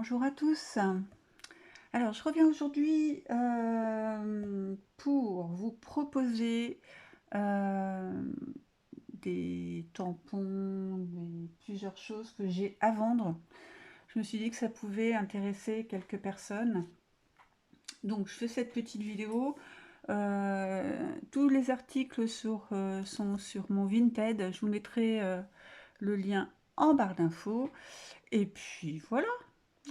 Bonjour à tous. Alors, je reviens aujourd'hui pour vous proposer euh, des tampons, plusieurs choses que j'ai à vendre. Je me suis dit que ça pouvait intéresser quelques personnes. Donc, je fais cette petite vidéo. Tous les articles sont sur mon Vinted. Je vous mettrai le lien en barre d'infos. Et puis voilà.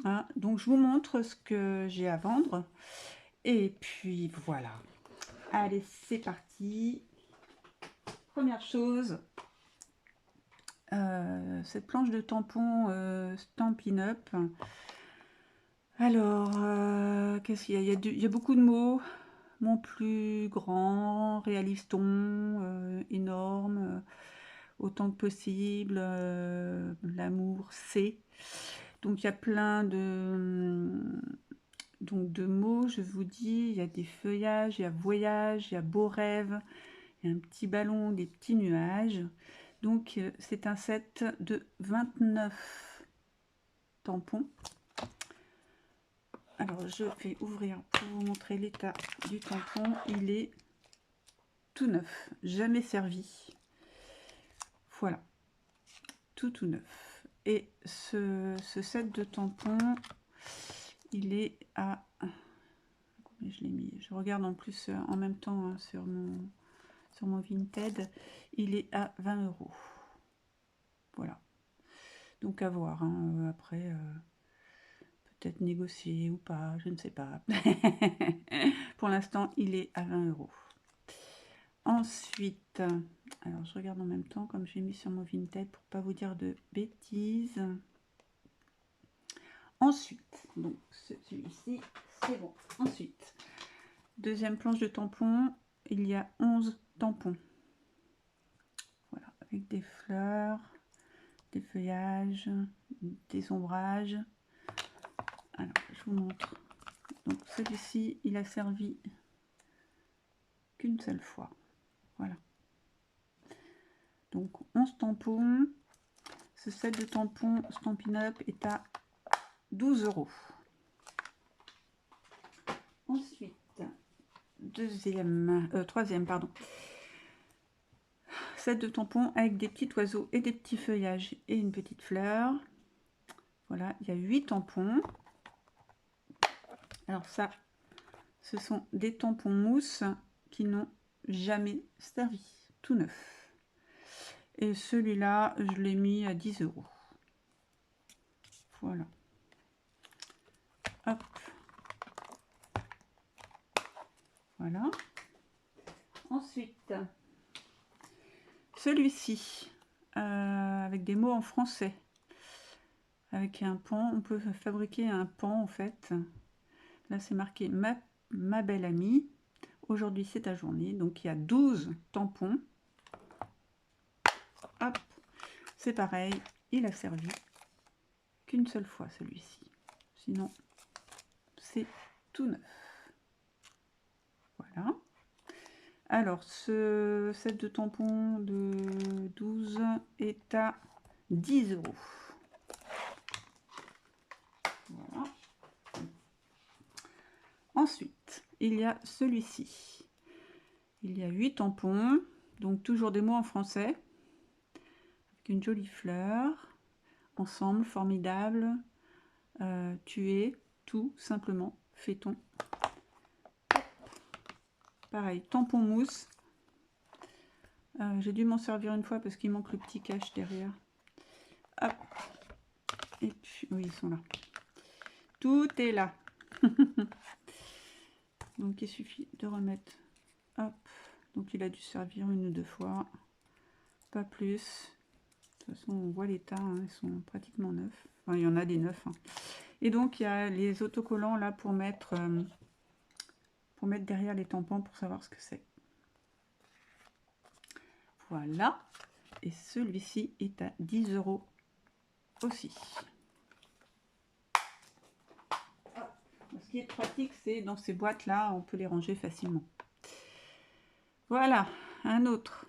Hein, donc je vous montre ce que j'ai à vendre. Et puis voilà. Allez, c'est parti. Première chose, cette planche de tampon Stampin' Up. Alors, qu'est-ce qu'il y a? Il y a beaucoup de mots. Mon plus grand, réaliston, énorme, autant que possible, l'amour, c'est. Donc il y a plein de mots, je vous dis, il y a des feuillages, il y a voyage, il y a beau rêve, il y a un petit ballon, des petits nuages. Donc c'est un set de 29 tampons. Alors je vais ouvrir pour vous montrer l'état du tampon. Il est tout neuf, jamais servi. Voilà, tout neuf. Et ce set de tampons, il est à... Je l'ai mis, je regarde en plus en même temps hein, sur mon Vinted, il est à 20 €. Voilà. Donc à voir. Hein, après, peut-être négocier ou pas, je ne sais pas. Pour l'instant, il est à 20 €. Ensuite, alors je regarde en même temps, comme j'ai mis sur mon Vinted pour pas vous dire de bêtises. Ensuite, donc celui-ci, c'est bon. Ensuite, deuxième planche de tampons, il y a 11 tampons. Voilà, avec des fleurs, des feuillages, des ombrages. Alors, je vous montre. Donc, celui-ci, il a servi qu'une seule fois. Voilà. Donc, 11 tampons. Ce set de tampons Stampin' Up est à 12 €. Ensuite, troisième, pardon. Set de tampons avec des petits oiseaux et des petits feuillages et une petite fleur. Voilà, il y a 8 tampons. Alors ça, ce sont des tampons mousse qui n'ont jamais servi, tout neuf. Et celui-là, je l'ai mis à 10 €. Voilà. Hop. Voilà. Ensuite, celui-ci, avec des mots en français. Avec un pan, on peut fabriquer un pan en fait. Là, c'est marqué ma belle amie. Aujourd'hui, c'est ta journée. Donc, il y a 12 tampons. Hop. C'est pareil, il a servi qu'une seule fois celui-ci. Sinon, c'est tout neuf. Voilà. Alors, ce set de tampons de 12 est à 10 €. Voilà. Ensuite, il y a celui-ci. Il y a 8 tampons, donc toujours des mots en français, avec une jolie fleur. Ensemble, formidable. Tu es tout simplement fait-on. Pareil, tampon mousse. J'ai dû m'en servir une fois parce qu'il manque le petit cache derrière. Hop. Et puis, oui, ils sont là. Tout est là. Donc, il suffit de remettre. Hop. Donc, il a dû servir une ou deux fois. Pas plus. De toute façon, on voit l'état. Hein, ils sont pratiquement neufs. Enfin, il y en a des neufs. Hein. Et donc, il y a les autocollants là pour mettre derrière les tampons pour savoir ce que c'est. Voilà. Et celui-ci est à 10 € aussi. Ce qui est pratique, c'est dans ces boîtes-là, on peut les ranger facilement. Voilà, un autre.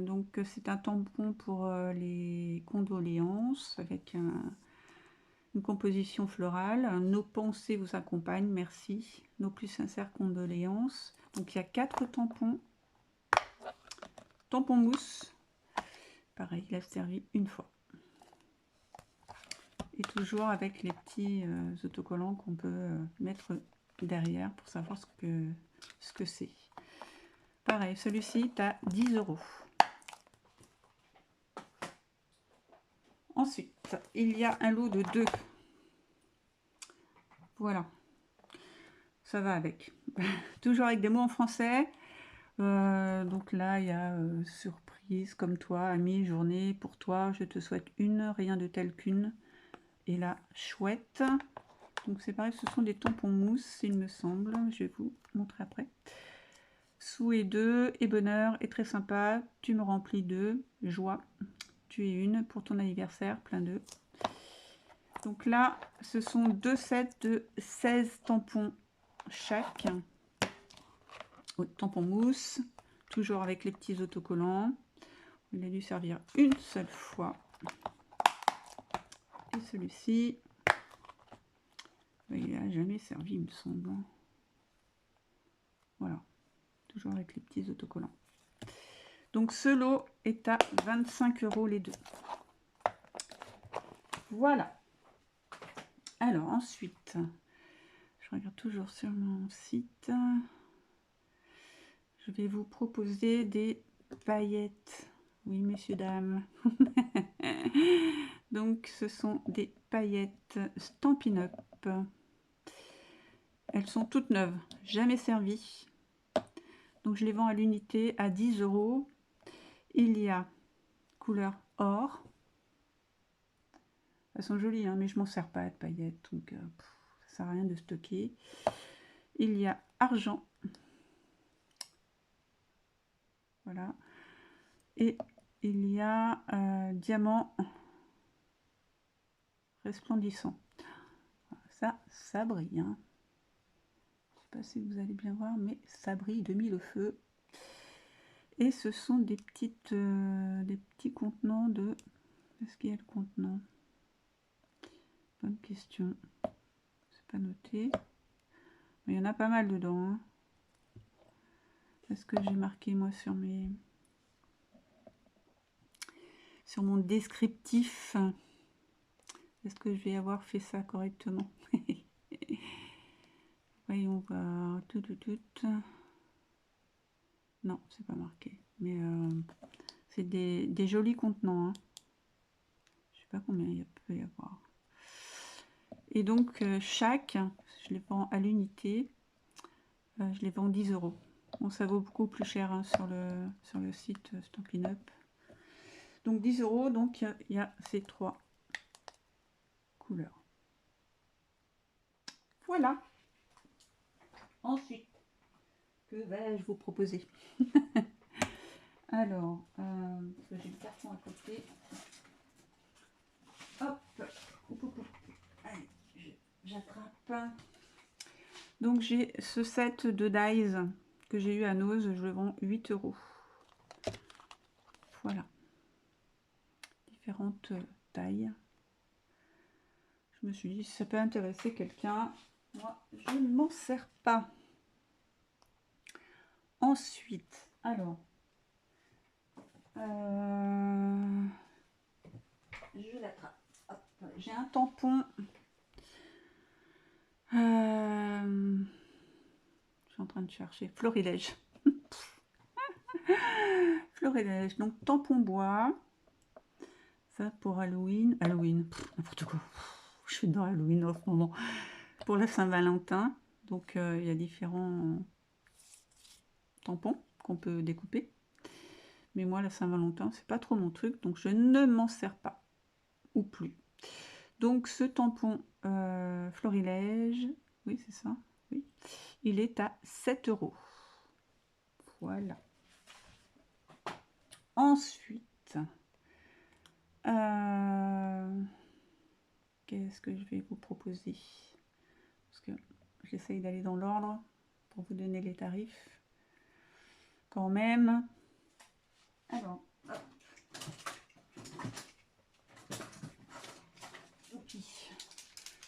Donc, c'est un tampon pour les condoléances avec Une composition florale. Nos pensées vous accompagnent, merci. Nos plus sincères condoléances. Donc il y a 4 tampons. Tampon mousse. Pareil, il a servi une fois. Et toujours avec les petits autocollants qu'on peut mettre derrière pour savoir ce que c'est. Pareil, celui-ci est à 10 €. Ensuite, il y a un lot de 2. Voilà. Ça va avec. Toujours avec des mots en français. Donc là, il y a surprise, comme toi, ami, journée, pour toi, je te souhaite une, rien de tel qu'une. Et là, chouette. Donc c'est pareil, ce sont des tampons mousse, il me semble. Je vais vous montrer après. Souhait 2 et bonheur et très sympa. Tu me remplis de joie. Tu es une pour ton anniversaire, plein de. Donc là, ce sont 2 sets de 16 tampons chaque. Tampon mousse, toujours avec les petits autocollants. Il a dû servir une seule fois. Et celui-ci, il n'a jamais servi, il me semble. Voilà, toujours avec les petits autocollants. Donc ce lot est à 25 € les deux. Voilà. Alors ensuite, je regarde toujours sur mon site. Je vais vous proposer des paillettes. Oui, messieurs, dames. Donc, ce sont des paillettes Stampin' Up. Elles sont toutes neuves, jamais servies. Donc, je les vends à l'unité à 10 €. Il y a couleur or. Elles sont jolies, hein, mais je m'en sers pas de paillettes. Donc, ça sert à rien de stocker. Il y a argent. Voilà. Et il y a diamant resplendissant. Ça brille. Hein. Je ne sais pas si vous allez bien voir, mais ça brille de mille feux. Et ce sont des petits contenants de... Est-ce qu'il y a le contenant? Bonne question. C'est pas noté. Mais il y en a pas mal dedans. Hein. Est-ce que j'ai marqué moi sur mon descriptif? Est-ce que je vais avoir fait ça correctement? Voyons voir. Tout. Non, c'est pas marqué. Mais c'est des jolis contenants. Hein. Je sais pas combien il peut y avoir. Et donc chaque, je les vends à l'unité. Je les vends 10 €. Bon, ça vaut beaucoup plus cher hein, sur le site Stampin' Up. Donc 10 €, donc il y a ces 3 couleurs. Voilà. Ensuite, que vais-je vous proposer? Alors, j'ai le carton à côté. Hop. Allez, j'attrape. Donc j'ai ce set de dies que j'ai eu à Nose, je le vends 8 €. Voilà. Différentes tailles. Je me suis dit, si ça peut intéresser quelqu'un, moi, je ne m'en sers pas. Ensuite, alors, je l'attrape. J'ai un tampon. Je suis en train de chercher. Florilège. Florilège. Donc, tampon bois. Ça pour Halloween. Halloween, n'importe quoi. Je suis dans Halloween en ce moment. Pour la Saint-Valentin. Donc, il y a différents tampons qu'on peut découper. Mais moi, la Saint-Valentin, c'est pas trop mon truc. Donc, je ne m'en sers pas. Ou plus. Donc, ce tampon Florilège, oui, c'est ça. Oui. Il est à 7 €. Voilà. Ensuite, qu'est-ce que je vais vous proposer? Parce que j'essaye d'aller dans l'ordre pour vous donner les tarifs. Quand même. Alors,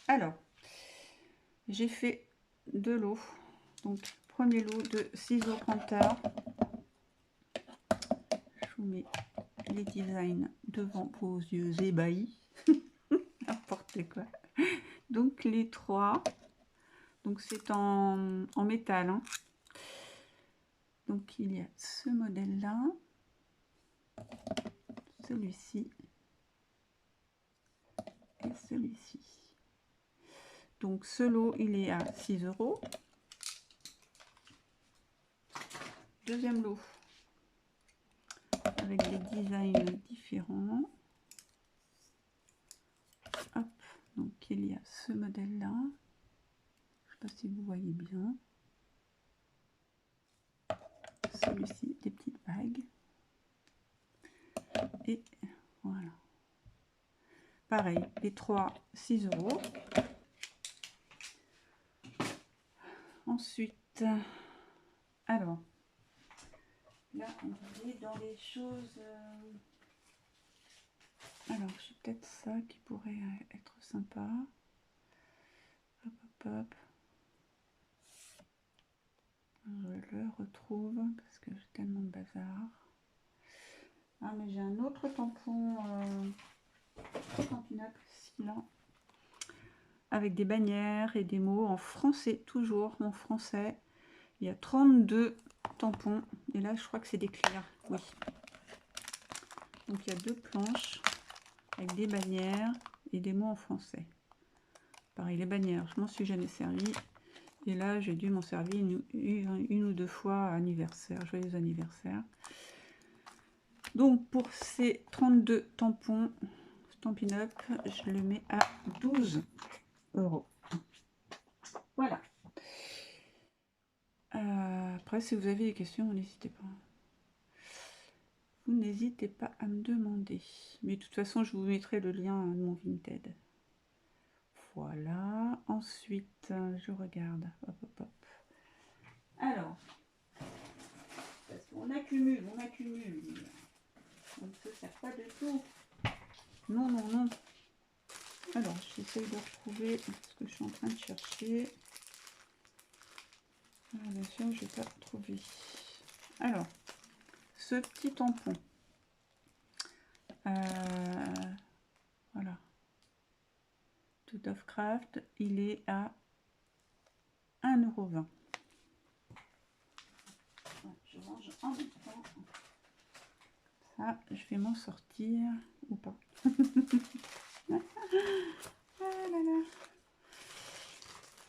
Alors, j'ai fait 2 lots. Donc, premier lot de ciseaux pointeurs. Je vous mets les designs devant vos yeux ébahis. N'importe quoi. Donc, les 3. Donc, c'est en métal. Hein. Donc, il y a ce modèle-là. Celui-ci. Et celui-ci. Donc, ce lot, il est à 6 €. Deuxième lot. Avec des designs différents. Hop, donc il y a ce modèle là, je ne sais pas si vous voyez bien, celui-ci, des petites bagues, et voilà, pareil, les 3, 6 €. Ensuite, alors, là on est dans les choses... Alors, j'ai peut-être ça qui pourrait être sympa. Hop, hop, hop. Je le retrouve parce que j'ai tellement de bazar. Ah, mais j'ai un autre tampon Stampin' Up ici, là. Avec des bannières et des mots en français, toujours en français. Il y a 32 tampons. Et là, je crois que c'est des clears. Oui. Donc, il y a 2 planches avec des bannières et des mots en français. Pareil, les bannières, je m'en suis jamais servi. Et là, j'ai dû m'en servir une ou 2 fois à anniversaire. Joyeux anniversaire. Donc, pour ces 32 tampons Stampin' Up, je le mets à 12 €. Voilà. Après, si vous avez des questions, n'hésitez pas. Vous n'hésitez pas à me demander. Mais de toute façon, je vous mettrai le lien de mon Vinted. Voilà. Ensuite, je regarde. Hop, hop, hop. Alors, parce qu'on accumule, on accumule. On ne se sert pas de tout. Non, non, non. Alors, j'essaye de retrouver ce que je suis en train de chercher. Alors, bien sûr, je n'ai pas trouvé. Alors, ce petit tampon. Voilà. Tout of Craft, il est à 1,20 €. Je range en même temps. Ça, je vais m'en sortir ou pas. Ah là là.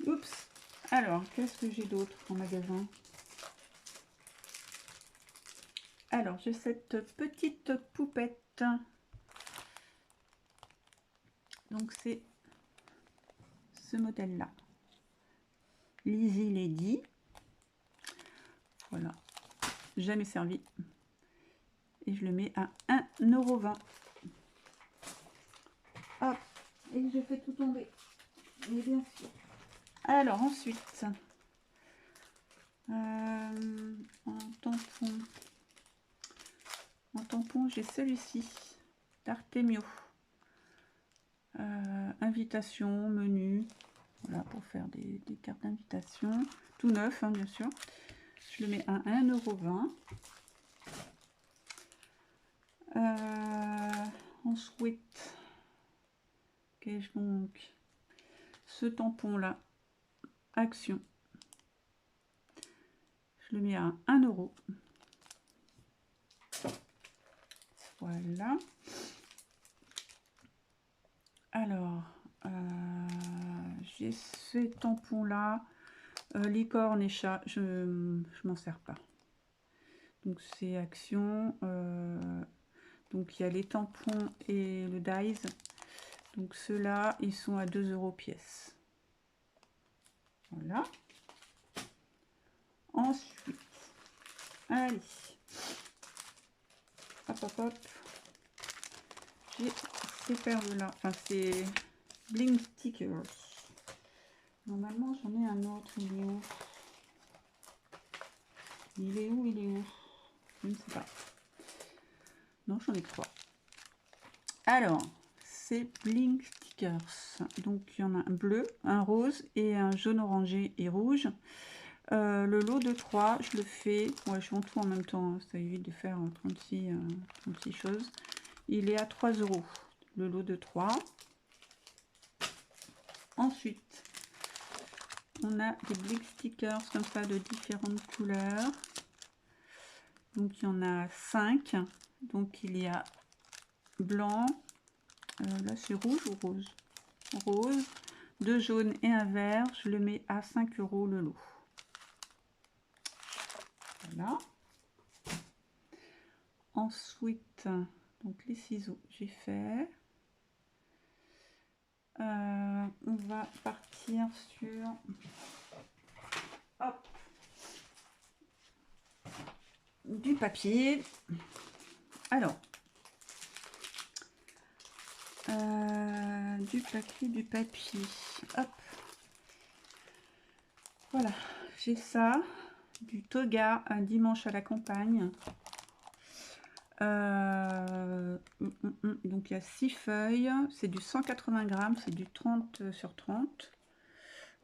Oups. Alors, qu'est-ce que j'ai d'autre en magasin? Alors, j'ai cette petite poupette. Donc, c'est ce modèle-là. Lizzie Lady. Voilà. Jamais servi. Et je le mets à 1,20 €. Hop. Et je fais tout tomber. Mais bien sûr. Alors, ensuite, en tampon, j'ai celui-ci d'Artemio. Invitation, menu, voilà, pour faire des cartes d'invitation. Tout neuf, hein, bien sûr. Je le mets à 1,20 €. Ensuite, qu'ai-je donc? Ce tampon-là, Action. Je le mets à 1 €. Voilà. Alors, j'ai ces tampons-là. Licorne et chat, je m'en sers pas. Donc, c'est Action. Donc, il y a les tampons et le dies. Donc, ceux-là, ils sont à 2 € pièce. Voilà. Ensuite, allez. Hop, hop, hop. J'ai ces perles-là. Enfin, c'est Bling Stickers. Normalement, j'en ai un autre. Il est où? Il est où? Il est où? Je ne sais pas. Non, j'en ai 3. Alors, c'est Bling Stickers. stickers. Donc il y en a un bleu, un rose et un jaune orangé et rouge. Le lot de 3, je le fais, ouais, je fais en tout en même temps, hein, ça évite de faire 36 choses. Il est à 3 €, le lot de 3. Ensuite, on a des blick stickers comme ça de différentes couleurs. Donc il y en a 5. Donc il y a blanc, là c'est rouge ou rose? Rose, 2 jaunes et un vert. Je le mets à 5 € le lot. Voilà. Ensuite, donc les ciseaux, j'ai fait. On va partir sur hop, du papier. Alors, du papier. Hop. Voilà, j'ai ça. Du toga, un dimanche à la campagne. Donc il y a 6 feuilles, c'est du 180 grammes, c'est du 30 sur 30.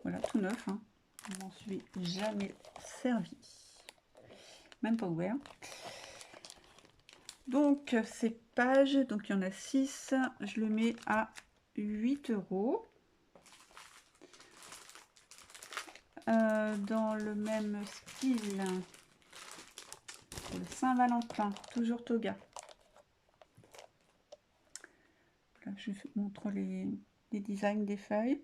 Voilà, tout neuf, hein. Je m'en suis jamais servi, même pas ouvert. Donc ces pages, donc il y en a 6, je le mets à 8 €. Dans le même style, pour le Saint-Valentin, toujours toga. Là, je vous montre les designs des feuilles.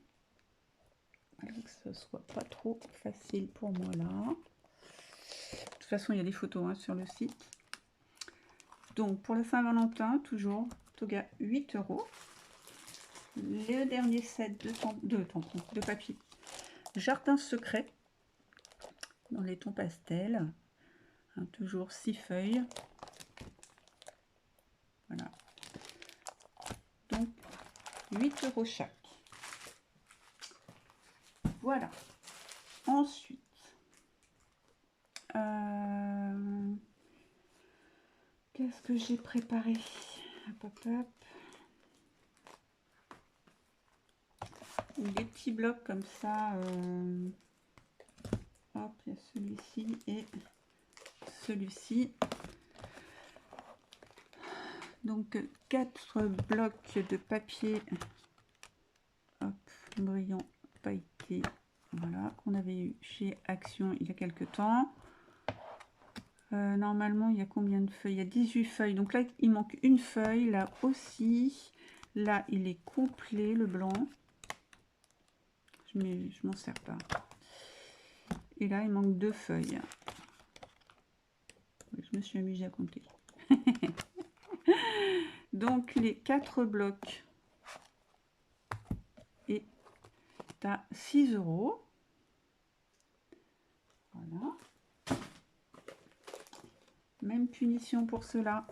Alors que ce soit pas trop facile pour moi là. De toute façon, il y a des photos hein, sur le site. Donc pour le Saint-Valentin, toujours toga 8 €. Le dernier set de papier Jardin secret dans les tons pastels. Hein, toujours 6 feuilles. Voilà. Donc 8 € chaque. Voilà. Ensuite, qu'est-ce que j'ai préparé? Hop, hop, hop. Des petits blocs comme ça. Hop, il y a celui-ci et celui-ci. Donc 4 blocs de papier hop, brillant pailleté. Voilà, qu'on avait eu chez Action il y a quelques temps. Normalement, il y a combien de feuilles? Il y a 18 feuilles. Donc là, il manque une feuille. Là aussi. Là, il est complet, le blanc. Je m'en sers pas. Et là, il manque 2 feuilles. Je me suis amusée à compter. Donc, les 4 blocs est à 6 €. Voilà. Même punition pour cela.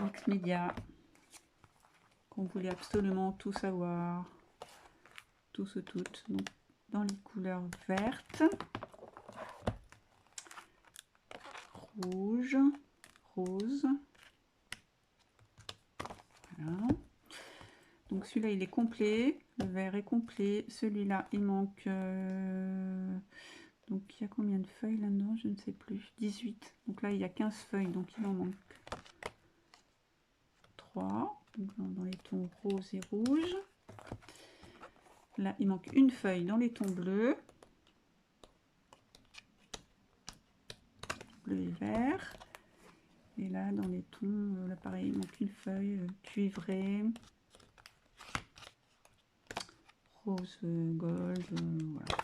Mixmedia. Qu'on voulait absolument tout savoir. Tous toutes. Donc, dans les couleurs vertes, rouge, rose. Voilà. Donc celui-là il est complet, le vert est complet, celui-là il manque donc il y a combien de feuilles là-dedans, je ne sais plus, 18. Donc là il y a 15 feuilles, donc il en manque 3 dans les tons rose et rouge. Là il manque une feuille dans les tons bleus, bleu et vert. Et là dans les tons, là pareil, il manque une feuille cuivrée, rose gold, voilà.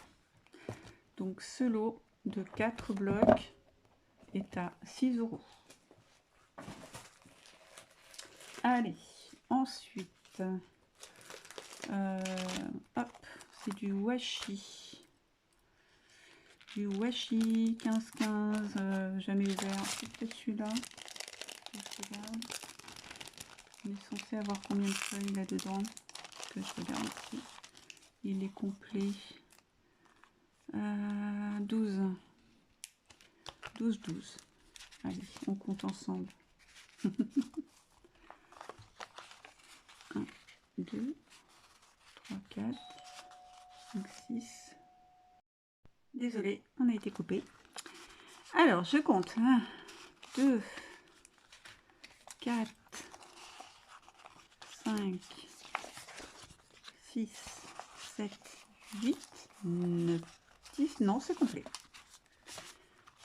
Donc ce lot de 4 blocs est à 6 €. Allez, ensuite, hop, c'est du washi. Du washi 15-15, jamais ouvert. C'est peut-être celui-là. On est censé avoir combien de feuilles là-dedans? Que je regarde ici. Il est complet. 12. 12. Allez, on compte ensemble. 1, 2, 3, 4, 5, 6. Désolée, on a été coupé. Alors, je compte 1, 2, 4, 5, 6, 7, 8, 9, 10. Non, c'est complet.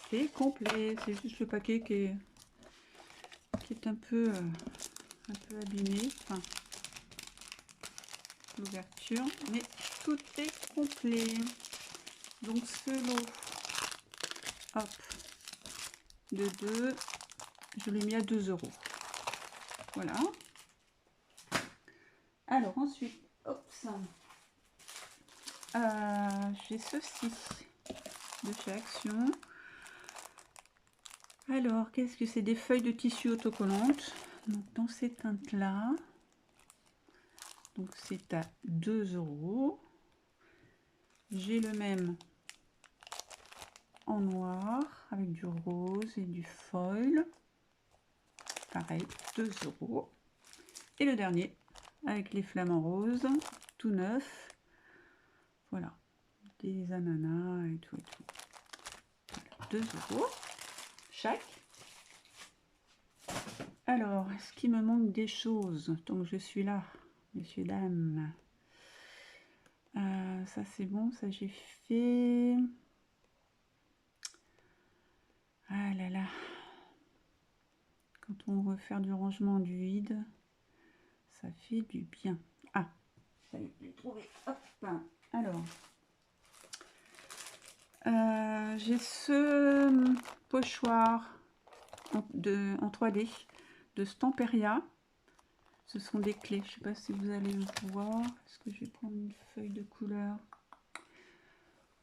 C'est complet. C'est juste le paquet qui est un peu abîmé. Enfin, l'ouverture. Mais tout est complet. Donc, ce lot, hop, de 2, je l'ai mis à 2 €. Voilà. Alors, ensuite, hop, ça. J'ai ceci de chez Action. Alors, qu'est-ce que c'est? Des feuilles de tissu autocollantes. Donc, dans ces teintes-là. Donc, c'est à 2 €. J'ai le même en noir avec du rose et du foil. Pareil, 2 €. Et le dernier avec les flamants roses, tout neuf. Voilà, des ananas et tout et tout. Voilà, 2 € chaque. Alors, est-ce qu'il me manque des choses? Donc je suis là, messieurs, dames. Ça c'est bon, ça j'ai fait. Ah là là. Quand on veut faire du rangement du vide, ça fait du bien. Ah, ça y est, je l'ai trouvé. Hop. Alors, j'ai ce pochoir en 3D de Stamperia. Ce sont des clés. Je ne sais pas si vous allez le voir. Est-ce que je vais prendre une feuille de couleur?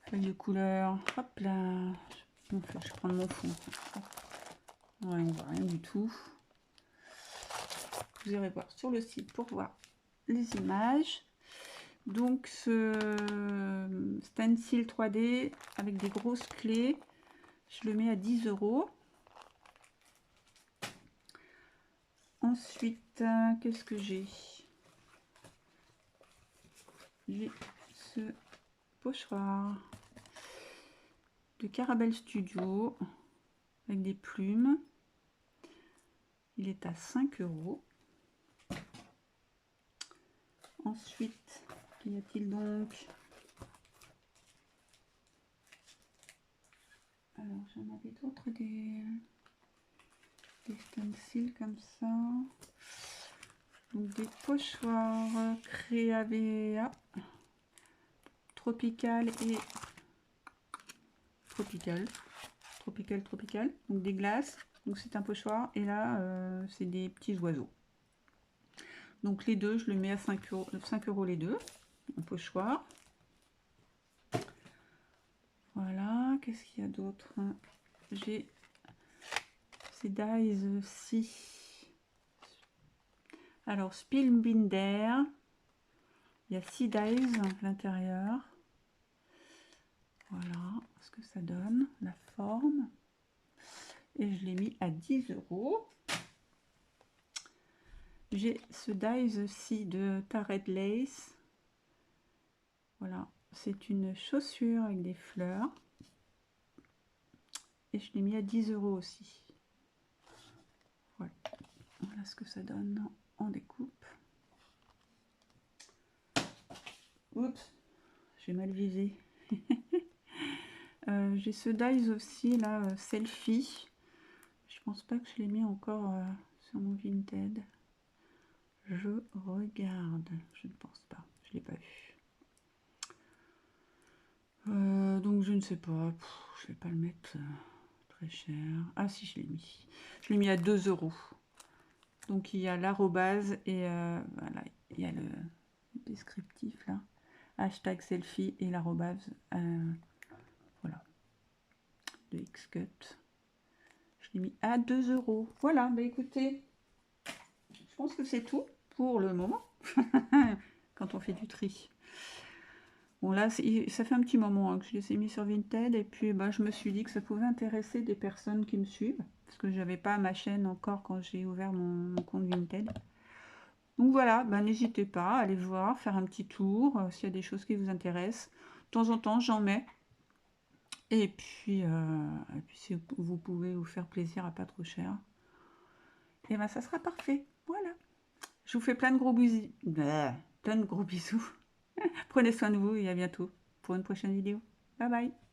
Feuille de couleur. Hop là. Je vais prendre mon fond. Ouais, on voit rien du tout. Vous irez voir sur le site pour voir les images. Donc ce stencil 3D avec des grosses clés, je le mets à 10 €. Ensuite, qu'est-ce que j'ai? J'ai ce pochoir de Carabel Studio avec des plumes. Il est à 5 €. Ensuite, qu'y a-t-il donc? Alors, j'en avais d'autres, des stencils comme ça. Donc, des pochoirs Creavea, tropical et tropical. Donc, des glaces. Donc, c'est un pochoir. Et là, c'est des petits oiseaux. Donc, les deux, je le mets à 5 € les deux. Un pochoir. Voilà. Qu'est-ce qu'il y a d'autre? J'ai ces dies-ci. Alors, Spielbinder. Il y a 6 dies à l'intérieur. Voilà ce que ça donne, la forme. Et je l'ai mis à 10 €. J'ai ce dies-ci de Tarred Lace. Voilà, c'est une chaussure avec des fleurs. Et je l'ai mis à 10 € aussi. Voilà. Voilà ce que ça donne en découpe. Oups, j'ai mal visé. J'ai ce dies aussi là, selfie. Je pense pas que je l'ai mis encore sur mon Vinted. Je regarde. Je ne pense pas. Je l'ai pas vu. Donc je ne sais pas. Je vais pas le mettre très cher. Ah si, je l'ai mis. Je l'ai mis à 2 €. Donc il y a l'arrobase et voilà, il y a le descriptif là. Hashtag selfie et l'arrobase. Voilà. De Xcut. Je l'ai mis à 2 €. Voilà, bah écoutez, je pense que c'est tout pour le moment. Quand on fait du tri. Bon là, ça fait un petit moment que je les ai mis sur Vinted et puis bah, je me suis dit que ça pouvait intéresser des personnes qui me suivent parce que j'avais pas ma chaîne encore quand j'ai ouvert mon compte Vinted. Donc voilà, ben, n'hésitez pas à aller voir, faire un petit tour, s'il y a des choses qui vous intéressent. De temps en temps, j'en mets. Et puis si vous pouvez vous faire plaisir à pas trop cher, et ben ça sera parfait. Voilà. Je vous fais plein de gros bisous. Plein de gros bisous. Prenez soin de vous et à bientôt pour une prochaine vidéo. Bye bye.